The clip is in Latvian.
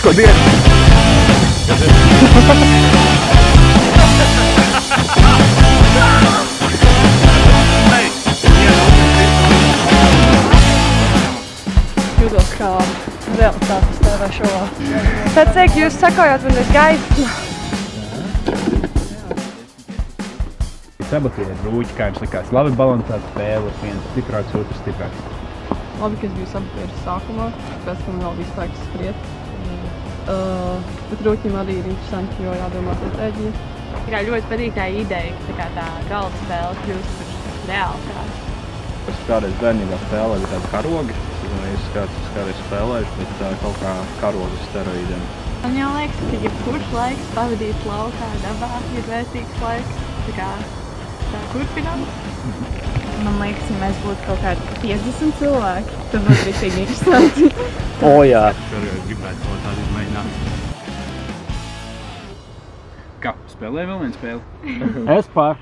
Ko dienu. Jūtos kā realitātes TV šovā. Tad cik jūs sekojat un es gaismu? Sabatie rūķi, kā jums likās, labi balansēta spēle, viens stiprāks, otrs stiprāks. Labi, ka es biju sabaties sākumā, pēc tam vēl visu laiku skriet. Bet rūķim arī ir interesanti, jo jādomā stratēģija. Tā ļoti patīk tā ideja, ka tā galda spēle kļūst par realitāti. Es kādreiz bērnībā spēlēju tādu karogi. Es kādreiz spēlēju, bet kaut kā karogi steroīdiem. Man jau liekas, ka jebkurš laiks pavadīt laukā, dabā ir vērtīgs laiks. Tā turpinām. Man liekas, ja mēs būtu kaut kādi 50 cilvēki, tad būtu rīktīgi interesanti. O, jā. Gribētu kaut tādu izmēģināt. Kā, spēlēja vēl vienu spēli? Es par.